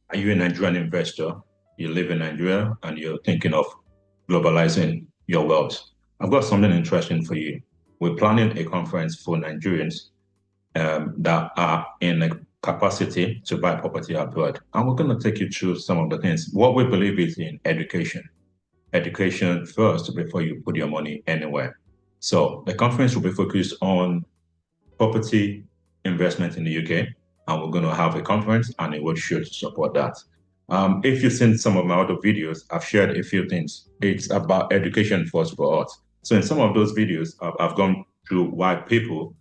Are you a Nigerian investor? You live in Nigeria and you're thinking of globalizing your wealth. I've got something interesting for you. We're planning a conference for Nigerians that are in a capacity to buy property abroad. And we're going to take you through some of the things. What we believe is in education. Education first before you put your money anywhere. So the conference will be focused on property investment in the UK, and we're going to have a conference and a roadshow to support that. If you've seen some of my other videos, I've shared a few things. It's about education first for us. So in some of those videos, I've gone through why people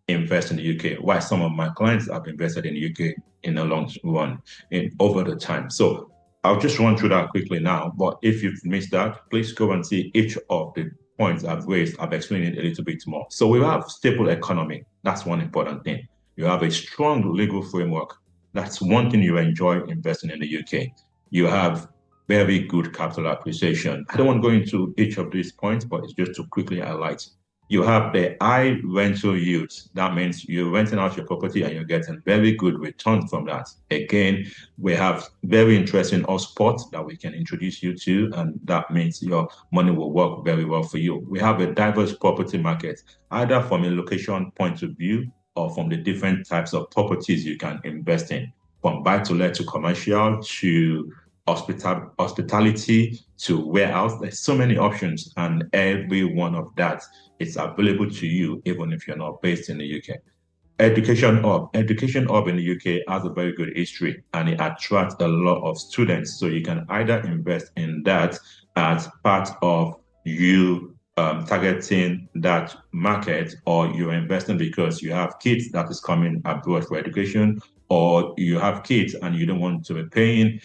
invest in the UK, why some of my clients have invested in the UK in the long run, in over the time. So I'll just run through that quickly now. But if you've missed that, please go and see each of the points I've raised. I've explained it a little bit more. So we have stable economy. That's one important thing. You have a strong legal framework. That's one thing you enjoy investing in the UK. You have very good capital appreciation. I don't want to go into each of these points, but it's just to quickly highlight. You have the high rental yields. That means you're renting out your property and you're getting very good return from that. Again, we have very interesting hotspots that we can introduce you to, and that means your money will work very well for you. We have a diverse property market, either from a location point of view or from the different types of properties you can invest in, from buy to let to commercial to hospitality to warehouse. There's so many options, and every one of that is available to you, even if you're not based in the UK. Education Hub in the UK has a very good history and it attracts a lot of students. So you can either invest in that as part of you targeting that market, or you're investing because you have kids that is coming abroad for education, or you have kids and you don't want to be paying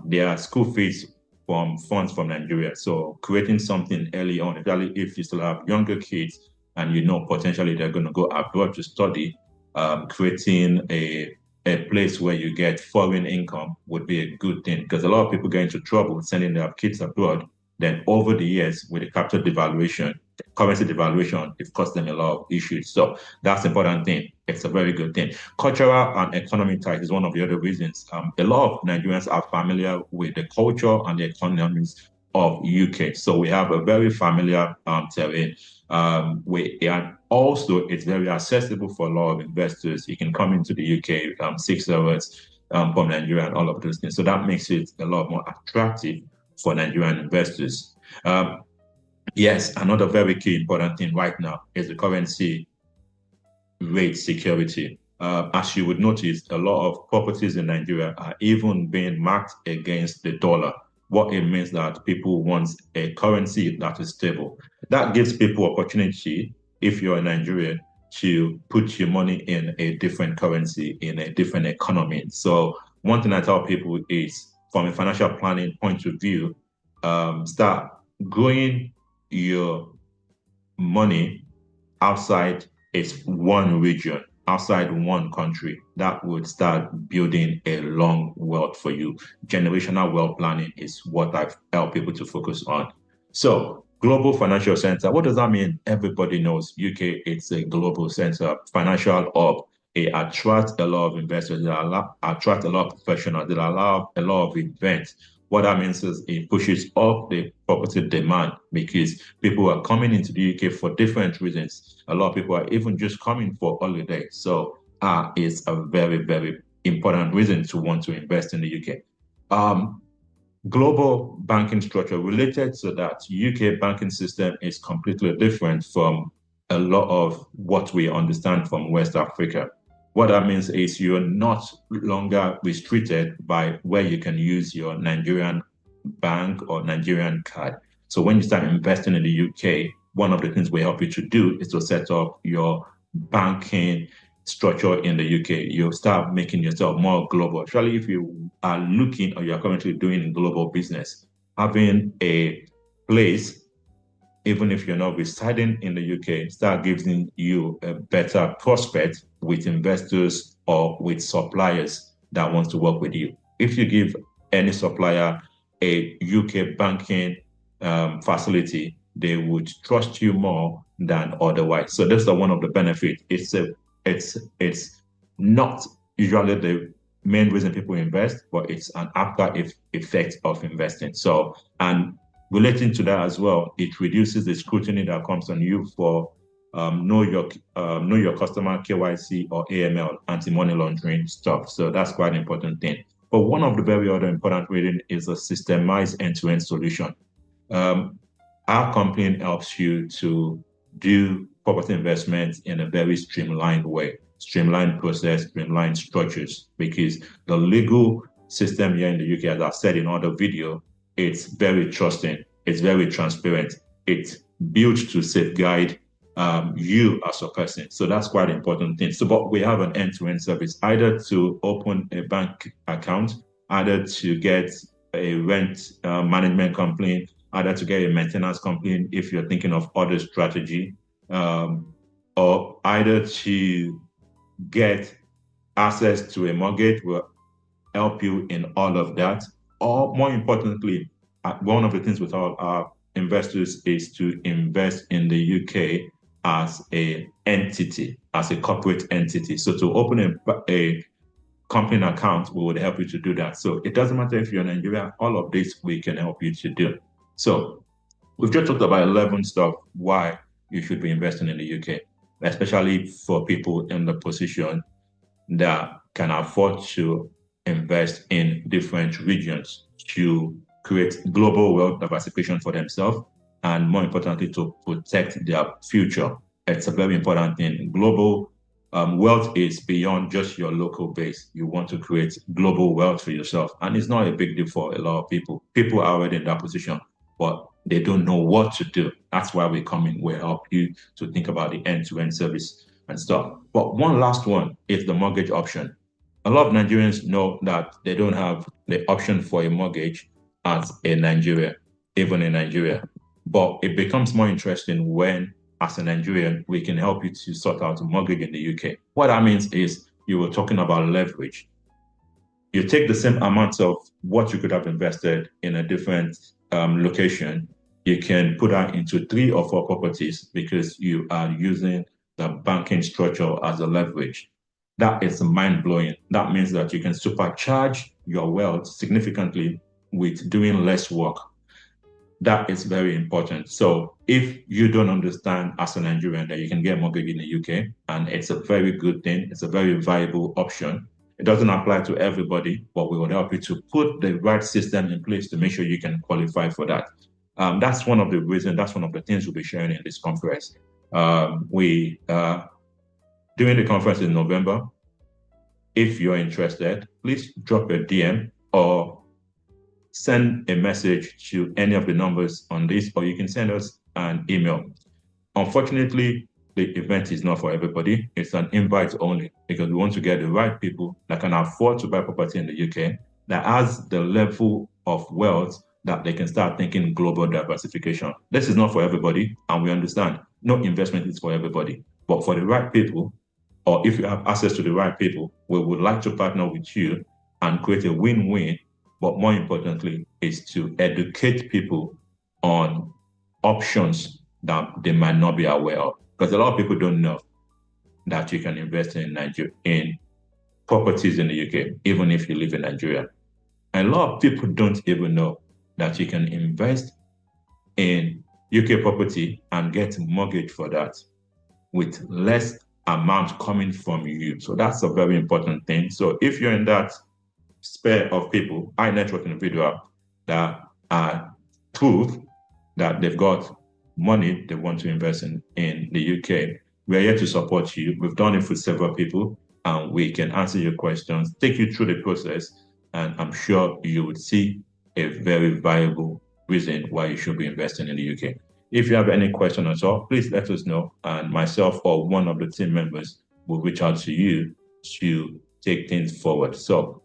their school fees from funds from Nigeria. So creating something early on, especially if you still have younger kids and you know potentially they're going to go abroad to study, creating a place where you get foreign income would be a good thing, because a lot of people get into trouble sending their kids abroad. Then over the years, with the capital devaluation, currency devaluation, it cost them a lot of issues. So that's the important thing. It's a very good thing. Cultural and economic ties is one of the other reasons. A lot of Nigerians are familiar with the culture and the economies of UK. So we have a very familiar terrain. And also it's very accessible for a lot of investors. You can come into the UK 6 hours from Nigeria and all of those things. So that makes it a lot more attractive for Nigerian investors. Yes, another very key important thing right now is the currency rate security. As you would notice, a lot of properties in Nigeria are even being marked against the dollar. What it means that people want a currency that is stable. That gives people opportunity, if you're a Nigerian, to put your money in a different currency, in a different economy. So one thing I tell people is, from a financial planning point of view, start growing your money outside its one region, outside one country. That would start building a long wealth for you. Generational wealth planning is what I've helped people to focus on. So, global financial center, what does that mean? Everybody knows UK, it's a global center, financial hub. It attracts a lot of investors, attract a lot of professionals, it allow a lot of events. What that means is it pushes up the property demand, because people are coming into the UK for different reasons. A lot of people are even just coming for holiday. So it's a very, very important reason to want to invest in the UK. Global banking structure related to that, UK banking system is completely different from a lot of what we understand from West Africa. What that means is you're not longer restricted by where you can use your Nigerian bank or Nigerian card. So when you start investing in the UK, one of the things we help you to do is to set up your banking structure in the UK. You'll start making yourself more global. Especially if you are looking or you're currently doing global business, having a place, even if you're not residing in the UK, start giving you a better prospect with investors or with suppliers that wants to work with you. If you give any supplier a UK banking facility, they would trust you more than otherwise. So that's the one of the benefits. It's not usually the main reason people invest, but it's an after effect of investing. So, and relating to that as well, it reduces the scrutiny that comes on you for know your customer KYC or AML, anti-money laundering stuff. So that's quite an important thing. But one of the very other important reading is a systemized end-to-end solution. Our company helps you to do property investments in a very streamlined way, streamlined process, streamlined structures, because the legal system here in the UK, as I've said in other video, it's very trusting, it's very transparent, it's built to safeguard you as a person. So that's quite an important thing. So, but we have an end-to-end service, either to open a bank account, either to get a rent management company, either to get a maintenance company if you're thinking of other strategy, or either to get access to a mortgage will help you in all of that. Or more importantly, one of the things with our investors is to invest in the UK as a entity, as a corporate entity. So to open a company account, we would help you to do that. So it doesn't matter if you're in Nigeria, all of this we can help you to do. So we've just talked about 11 stuff why you should be investing in the UK, especially for people in the position that can afford to invest in different regions to create global wealth diversification for themselves, and more importantly, to protect their future. It's a very important thing. Global wealth is beyond just your local base. You want to create global wealth for yourself. And it's not a big deal for a lot of people. People are already in that position, but they don't know what to do. That's why we come in. We help you to think about the end-to-end service and stuff. But one last one is the mortgage option. A lot of Nigerians know that they don't have the option for a mortgage as a Nigerian, even in Nigeria. But it becomes more interesting when, as a Nigerian, we can help you to sort out a mortgage in the UK. What that means is you were talking about leverage. You take the same amount of what you could have invested in a different location, you can put that into 3 or 4 properties because you are using the banking structure as a leverage. That is mind-blowing. That means that you can supercharge your wealth significantly with doing less work. That is very important. So if you don't understand as a Nigerian that you can get a mortgage in the UK, and it's a very good thing, it's a very viable option. It doesn't apply to everybody, but we will help you to put the right system in place to make sure you can qualify for that. That's one of the reasons, that's one of the things we'll be sharing in this conference. During the conference in November, if you're interested, please drop a DM or send a message to any of the numbers on this, or you can send us an email. Unfortunately, the event is not for everybody. It's an invite only because we want to get the right people that can afford to buy property in the UK, that has the level of wealth that they can start thinking global diversification. This is not for everybody, and we understand no investment is for everybody, but for the right people, or if you have access to the right people, we would like to partner with you and create a win-win. But more importantly, is to educate people on options that they might not be aware of. Because a lot of people don't know that you can invest in Nigeria, in properties in the UK, even if you live in Nigeria. And a lot of people don't even know that you can invest in UK property and get mortgage for that with less amount coming from you. So that's a very important thing. So if you're in that spare of people, high net worth individual that are proof that they've got money they want to invest in the UK, we're here to support you. We've done it for several people, and we can answer your questions, take you through the process, and I'm sure you would see a very viable reason why you should be investing in the UK. If you have any question at all, please let us know, and myself or one of the team members will reach out to you to take things forward. So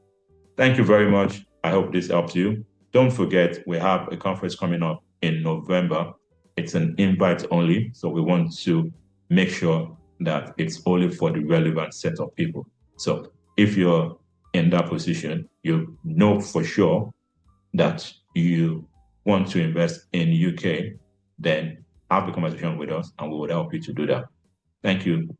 thank you very much. I hope this helps you. Don't forget, we have a conference coming up in November. It's an invite only, so we want to make sure that it's only for the relevant set of people. So if you're in that position, you know for sure that you want to invest in UK, then have a conversation with us and we will help you to do that. Thank you.